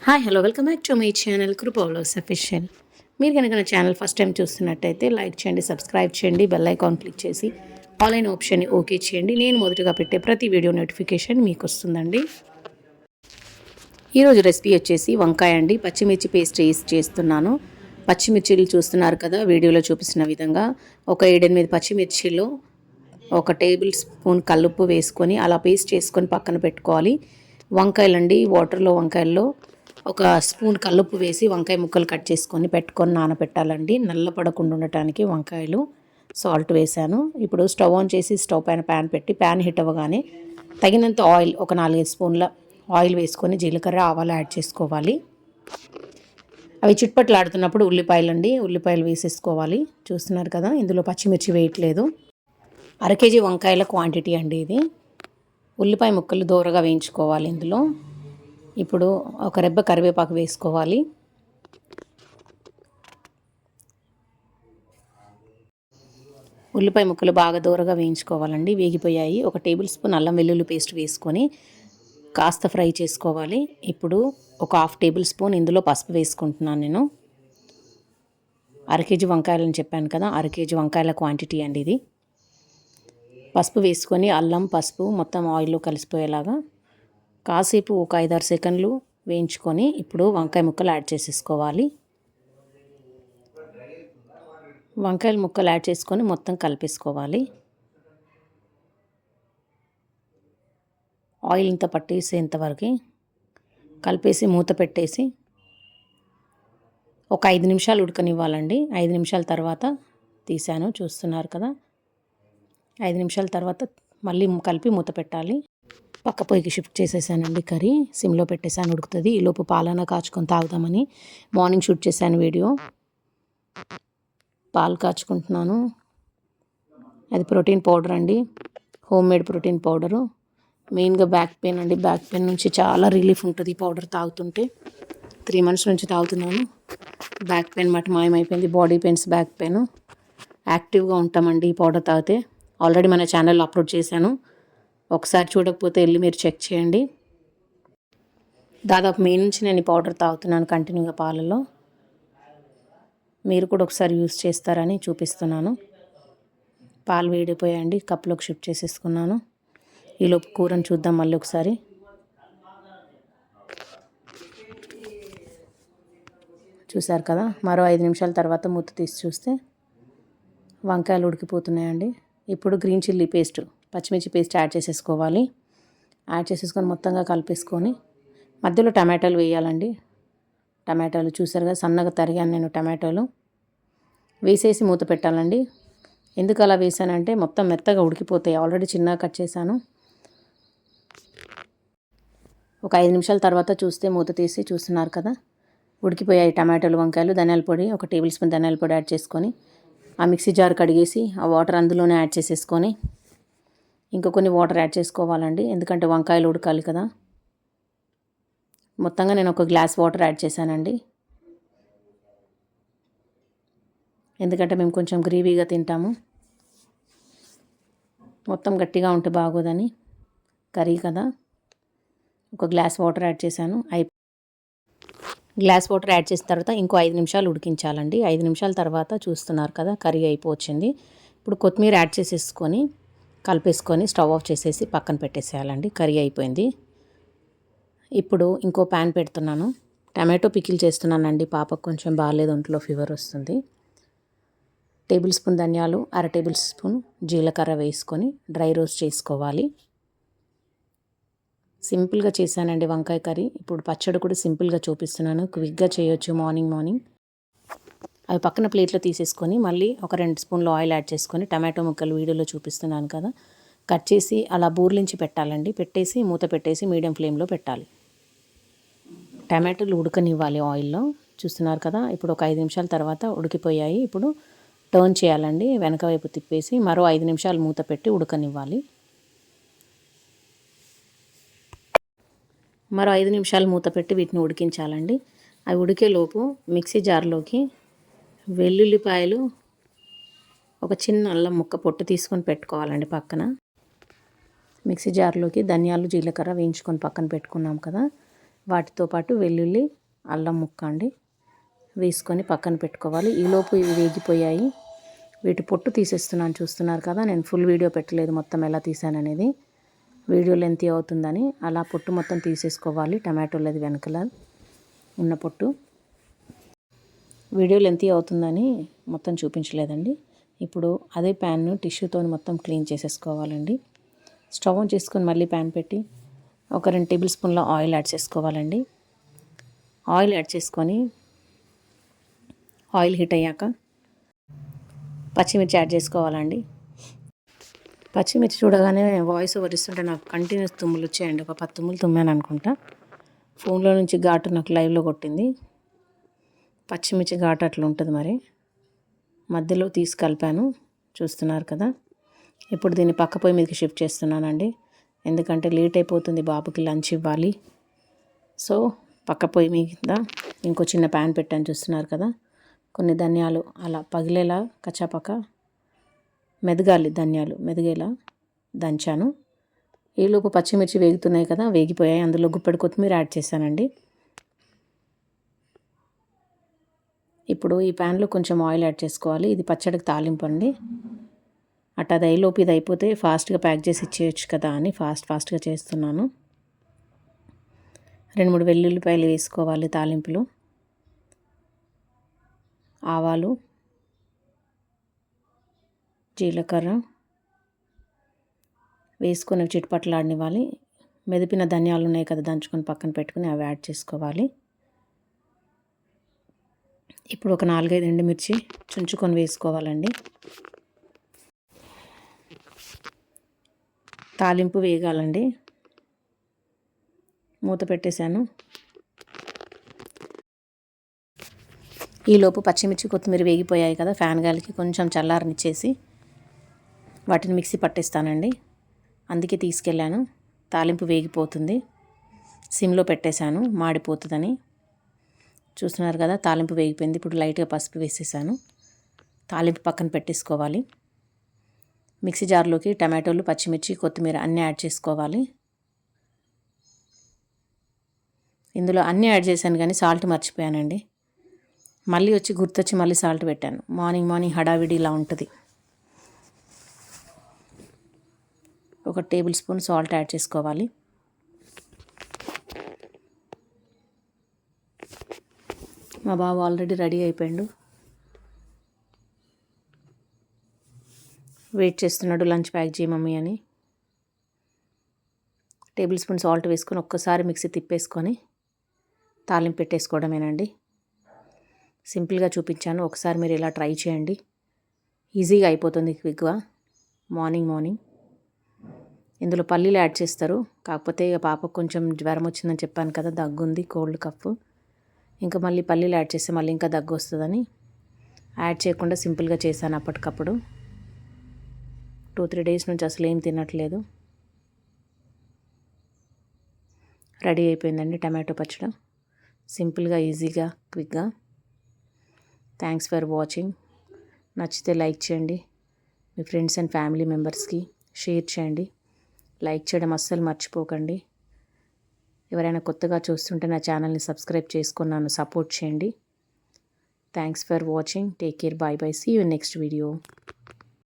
Hi hello welcome back to my channel కృపౌలోస్ official. మీరు కనుక నా ఛానల్ ఫస్ట్ టైం చూస్తున్నట్టయితే లైక్ చేయండి, సబ్స్క్రైబ్ చేయండి, బెల్ ఐకాన్ క్లిక్ చేసి ఆల్ అయిన ఆప్షన్ని ఓకే చేయండి. నేను మొదటగా పెట్టే ప్రతి వీడియో నోటిఫికేషన్ మీకు వస్తుందండి. ఈరోజు రెసిపీ వచ్చేసి వంకాయ అండి. పచ్చిమిర్చి పేస్ట్ వేసి చేస్తున్నాను. పచ్చిమిర్చిలు చూస్తున్నారు కదా, వీడియోలో చూపిస్తున్న విధంగా ఒక 7-8 పచ్చిమిర్చిలో 1 టేబుల్ స్పూన్ కల్లుప్పు వేసుకొని అలా పేస్ట్ చేసుకొని పక్కన పెట్టుకోవాలి. వంకాయలండి, వాటర్లో వంకాయల్లో 1 స్పూన్ కల్లుప్పు వేసి వంకాయ ముక్కలు కట్ చేసుకొని పెట్టుకొని నానబెట్టాలండి. నల్లపడకుండా ఉండటానికి వంకాయలు సాల్ట్ వేసాను. ఇప్పుడు స్టవ్ ఆన్ చేసి స్టవ్ పైన ప్యాన్ పెట్టి ప్యాన్ హీట్ అవ్వగానే తగినంత ఆయిల్, ఒక 4-5 స్పూన్ల ఆయిల్ వేసుకొని జీలకర్ర ఆవాలు యాడ్ చేసుకోవాలి. అవి చిట్పట్లాడుతున్నప్పుడు ఉల్లిపాయలు వేసేసుకోవాలి. చూస్తున్నారు కదా, ఇందులో పచ్చిమిర్చి వేయట్లేదు. 1/2 కేజీ వంకాయల క్వాంటిటీ అండి ఇది. ఉల్లిపాయ ముక్కలు దోరగా వేయించుకోవాలి. ఇందులో ఇప్పుడు ఒక రెబ్బ కరివేపాకు వేసుకోవాలి. ఉల్లిపాయ ముక్కలు బాగా దోరగా వేయించుకోవాలండి. వేగిపోయాయి. 1 టేబుల్ స్పూన్ అల్లం వెల్లుల్లి పేస్ట్ వేసుకొని కాస్త ఫ్రై చేసుకోవాలి. ఇప్పుడు ఒక 1/2 టేబుల్ స్పూన్ ఇందులో పసుపు వేసుకుంటున్నాను నేను. 1/2 కేజీ వంకాయలని చెప్పాను కదా, 1/2 కేజీ వంకాయల క్వాంటిటీ అండి ఇది. పసుపు వేసుకొని అల్లం పసుపు మొత్తం ఆయిల్లో కలిసిపోయేలాగా కాసేపు ఒక 5-6 సెకండ్లు వేయించుకొని ఇప్పుడు వంకాయ ముక్కలు యాడ్ చేసేసుకోవాలి. వంకాయల ముక్కలు యాడ్ చేసుకొని మొత్తం కలిపేసుకోవాలి. ఆయిల్ ఇంత పట్టేసేంతవరకు కలిపేసి మూత పెట్టేసి ఒక 5 నిమిషాలు ఉడకనివ్వాలండి. 5 నిమిషాల తర్వాత తీసాను, చూస్తున్నారు కదా. 5 నిమిషాల తర్వాత మళ్ళీ కలిపి మూత పెట్టాలి. పక్క పొయ్యికి షిఫ్ట్ చేసేసానండి. కర్రీ సిమ్లో పెట్టేసాను, ఉడుకుతుంది. ఈలోపు పాలన కాచుకొని తాగుదామని మార్నింగ్ షూట్ చేశాను వీడియో. పాలు కాచుకుంటున్నాను. అది ప్రోటీన్ పౌడర్ అండి, హోమ్ మేడ్ ప్రోటీన్ పౌడరు. మెయిన్గా బ్యాక్ పెయిన్ అండి. బ్యాక్ పెయిన్ నుంచి చాలా రిలీఫ్ ఉంటుంది ఈ పౌడర్ తాగుతుంటే. 3 మంత్స్ నుంచి తాగుతున్నాను. బ్యాక్ పెయిన్ మాట మాయమైపోయింది. Body pains, back pain. యాక్టివ్గా ఉంటామండి ఈ పౌడర్ తాగితే. ఆల్రెడీ మన ఛానల్లో అప్లోడ్ చేశాను, ఒకసారి చూడకపోతే వెళ్ళి మీరు చెక్ చేయండి. దాదాపు మే నుంచి నేను ఈ పౌడర్ తాగుతున్నాను కంటిన్యూగా పాలలో. మీరు కూడా ఒకసారి యూస్ చేస్తారని చూపిస్తున్నాను. పాలు వేడిపోయాయండి, కప్లోకి షిఫ్ట్ చేసేసుకున్నాను. ఈలోపు కూరని చూద్దాం మళ్ళీ ఒకసారి. చూసారు కదా, మరో 5 నిమిషాల తర్వాత మూత తీసి చూస్తే వంకాయలు ఉడికిపోతున్నాయండి. ఇప్పుడు గ్రీన్ చిల్లీ పేస్ట్, పచ్చిమిర్చి పేస్ట్ యాడ్ చేసేసుకోవాలి. యాడ్ చేసేసుకొని మొత్తంగా కలిపేసుకొని మధ్యలో టమాటాలు వేయాలండి. టమాటాలు చూసారు కదా, సన్నగా తరిగాను నేను. టమాటాలు వేసేసి మూత పెట్టాలండి. ఎందుకు అలా వేసానంటే మొత్తం మెత్తగా ఉడికిపోతాయి. ఆల్రెడీ చిన్నగా కట్ చేశాను. ఒక 5 నిమిషాల తర్వాత చూస్తే మూత తీసి చూస్తున్నారు కదా, ఉడికిపోయాయి టమాటాలు, వంకాయలు. ధనియాల పొడి, 1 టేబుల్ స్పూన్ ధనియాల పొడి యాడ్ చేసుకొని ఆ మిక్సీ జార్ కడిగేసి ఆ వాటర్ అందులోనే యాడ్ చేసేసుకొని ఇంకా కొన్ని వాటర్ యాడ్ చేసుకోవాలండి, ఎందుకంటే వంకాయలు ఉడకాలి కదా. మొత్తంగా నేను 1 గ్లాస్ వాటర్ యాడ్ చేశానండి, ఎందుకంటే మేము కొంచెం గ్రేవీగా తింటాము. మొత్తం గట్టిగా ఉంటే బాగోదని, కర్రీ కదా. 1 గ్లాస్ వాటర్ యాడ్ చేశాను. గ్లాస్ వాటర్ యాడ్ చేసిన తర్వాత ఇంకో 5 నిమిషాలు ఉడికించాలండి. 5 నిమిషాల తర్వాత చూస్తున్నారు కదా, కర్రీ అయిపోవచ్చింది. ఇప్పుడు కొత్తిమీర యాడ్ చేసేసుకొని కలిపేసుకొని స్టవ్ ఆఫ్ చేసేసి పక్కన పెట్టేసేయాలండి. కర్రీ అయిపోయింది. ఇప్పుడు ఇంకో ప్యాన్ పెడుతున్నాను. టమాటో పికిల్ చేస్తున్నానండి. పాపకు కొంచెం బాగాలేదు, ఒంట్లో ఫీవర్ వస్తుంది. టేబుల్ స్పూన్ ధనియాలు, 1/2 టేబుల్ స్పూన్ జీలకర్ర వేసుకొని డ్రై రోస్ట్ చేసుకోవాలి. సింపుల్గా చేశానండి వంకాయ కర్రీ. ఇప్పుడు పచ్చడి కూడా సింపుల్గా చూపిస్తున్నాను, క్విక్గా చేయొచ్చు మార్నింగ్. అవి పక్కన ప్లేట్లో తీసేసుకొని మళ్ళీ ఒక 2 స్పూన్లు ఆయిల్ యాడ్ చేసుకొని టమాటో ముక్కలు వీడియోలో చూపిస్తున్నాను కదా, కట్ చేసి అలా బూర్లించి పెట్టాలండి. పెట్టేసి మూత పెట్టేసి మీడియం ఫ్లేమ్లో పెట్టాలి. టమాటోలు ఉడకనివ్వాలి ఆయిల్లో. చూస్తున్నారు కదా, ఇప్పుడు ఒక 5 నిమిషాల తర్వాత ఉడికిపోయాయి. ఇప్పుడు టర్న్ చేయాలండి, వెనక వైపు తిప్పేసి మరో 5 నిమిషాలు మూత పెట్టి ఉడకనివ్వాలి. మరో 5 నిమిషాలు మూత పెట్టి వీటిని ఉడికించాలండి. అవి ఉడికేలోపు మిక్సీ జార్లోకి వెల్లుల్లిపాయలు, ఒక చిన్న అల్లం ముక్క పొట్టు తీసుకొని పెట్టుకోవాలండి పక్కన. మిక్సీ జార్లోకి ధనియాలు, జీలకర్ర వేయించుకొని పక్కన పెట్టుకున్నాం కదా, వాటితో పాటు వెల్లుల్లి అల్లం ముక్క అండి వేసుకొని పక్కన పెట్టుకోవాలి. ఈలోపు ఇవి వేగిపోయాయి. వీటి పొట్టు తీసేస్తున్నాను, చూస్తున్నారు కదా. నేను ఫుల్ వీడియో పెట్టలేదు మొత్తం ఎలా తీసాననేది, వీడియో లెంత్ అవుతుందని. అలా పొట్టు మొత్తం తీసేసుకోవాలి. టమాటోలది వెనకల ఉన్న పొట్టు వీడియో లెంత్ అవుతుందని మొత్తం చూపించలేదండి. ఇప్పుడు అదే ప్యాన్ను టిష్యూతో మొత్తం క్లీన్ చేసేసుకోవాలండి. స్టవ్ ఆన్ చేసుకొని మళ్ళీ ప్యాన్ పెట్టి ఒక 2 టేబుల్ స్పూన్ల ఆయిల్ యాడ్ చేసుకోవాలండి. ఆయిల్ యాడ్ చేసుకొని ఆయిల్ హీట్ అయ్యాక పచ్చిమిర్చి యాడ్ చేసుకోవాలండి. పచ్చిమిర్చి చూడగానే వాయిస్ ఓవర్ ఇస్తుంటే నాకు కంటిన్యూస్ తుమ్ములు వచ్చాయండి. ఒక 10 తుమ్ములు తుమ్మాను అనుకుంటా. ఫోన్లో నుంచి ఘాటు నాకు లైవ్లో కొట్టింది. పచ్చిమిర్చి ఘాటు అట్లా ఉంటుంది మరి. మధ్యలో తీసి కలిపాను, చూస్తున్నారు కదా. ఇప్పుడు దీన్ని పక్క పొయ్యి మీదకి షిఫ్ట్ చేస్తున్నానండి. ఎందుకంటే లేట్ అయిపోతుంది, బాబుకి లంచ్ ఇవ్వాలి. సో పక్క పొయ్యి మీద ఇంకో చిన్న ప్యాన్ పెట్టాను, చూస్తున్నారు కదా. కొన్ని ధనియాలు అలా పగిలేలా కచ్చాపక్క మెదగాలి, ధనియాలు మెదిగేలా దంచాను. ఈలోపు పచ్చిమిర్చి వేగుతున్నాయి కదా, వేగిపోయాయి. అందులో గుప్పెడు కొత్తిమీర యాడ్ చేశానండి. ఇప్పుడు ఈ ప్యాన్లో కొంచెం ఆయిల్ యాడ్ చేసుకోవాలి. ఇది పచ్చడికి తాలింపు అండి. అటు అది అయ్యేలోపు ఇది అయిపోతే ఫాస్ట్గా ప్యాక్ చేసి ఇచ్చేయచ్చు కదా అని ఫాస్ట్గా చేస్తున్నాను. 2-3 వెల్లుల్లిపాయలు వేసుకోవాలి తాలింపులో. ఆవాలు, జీలకర్ర వేసుకొని చిటపటలాడనివ్వాలి. మెదిపిన ధనియాలు ఉన్నాయి కదా, దంచుకొని పక్కన పెట్టుకుని అవి యాడ్ చేసుకోవాలి. ఇప్పుడు ఒక 4-5 ఎండుమిర్చి చుంచుకొని వేసుకోవాలండి. తాలింపు వేగాలండి. మూత పెట్టేశాను. ఈలోపు పచ్చిమిర్చి కొత్తిమీర వేగిపోయాయి కదా, ఫ్యాన్ గాలికి కొంచెం చల్లారనిచ్చేసి వాటిని మిక్సీ పట్టేస్తానండి. అందుకే తీసుకెళ్ళాను. తాలింపు వేగిపోతుంది, సిమ్లో పెట్టేశాను మాడిపోతుందని. చూస్తున్నారు కదా, తాలింపు వేగిపోయింది. ఇప్పుడు లైట్గా పసుపు వేసేసాను. తాలింపు పక్కన పెట్టేసుకోవాలి. మిక్సీ జార్లోకి టమాటోలు, పచ్చిమిర్చి, కొత్తిమీర అన్నీ యాడ్ చేసుకోవాలి. ఇందులో అన్నీ యాడ్ చేశాను కానీ సాల్ట్ మర్చిపోయానండి. మళ్ళీ గుర్తొచ్చి మళ్ళీ సాల్ట్ పెట్టాను. మార్నింగ్ హడావిడి ఇలా ఉంటుంది. 1 టేబుల్ స్పూన్ సాల్ట్ యాడ్ చేసుకోవాలి. మా బాబు ఆల్రెడీ రెడీ అయిపోయాడు, వెయిట్ చేస్తున్నాడు లంచ్ ప్యాక్ చేయి మమ్మీ అని. టేబుల్ స్పూన్ సాల్ట్ వేసుకొని ఒక్కసారి మిక్సీ తిప్పేసుకొని తాలింపు పెట్టేసుకోవడమేనండి. సింపుల్గా చూపించాను, ఒకసారి మీరు ఇలా ట్రై చేయండి. ఈజీగా అయిపోతుంది, క్విక్గా. మార్నింగ్ ఇందులో పల్లీలు యాడ్ చేస్తారు. కాకపోతే ఇక పాపకు కొంచెం జ్వరం వచ్చిందని చెప్పాను కదా, దగ్గుంది, కోల్డ్ కఫ్. ఇంకా మళ్ళీ పల్లీలు యాడ్ చేస్తే మళ్ళీ ఇంకా దగ్గు వస్తుందని యాడ్ చేయకుండా సింపుల్గా చేశాను అప్పటికప్పుడు. 2-3 డేస్ నుంచి అసలు ఏం తినట్లేదు. రెడీ అయిపోయిందండి టమాటో పచ్చడి, సింపుల్గా, ఈజీగా, క్విక్గా. Thanks for watching. నచ్చితే లైక్ చేయండి, మీ ఫ్రెండ్స్ అండ్ ఫ్యామిలీ మెంబర్స్కి షేర్ చేయండి. లైక్ చేయడం అస్సలు మర్చిపోకండి. ఎవరైనా కొత్తగా చూస్తుంటే నా ఛానల్ని సబ్స్క్రైబ్ చేసుకొని నన్ను సపోర్ట్ చేయండి. Thanks for watching. Take care. Bye. See you next video.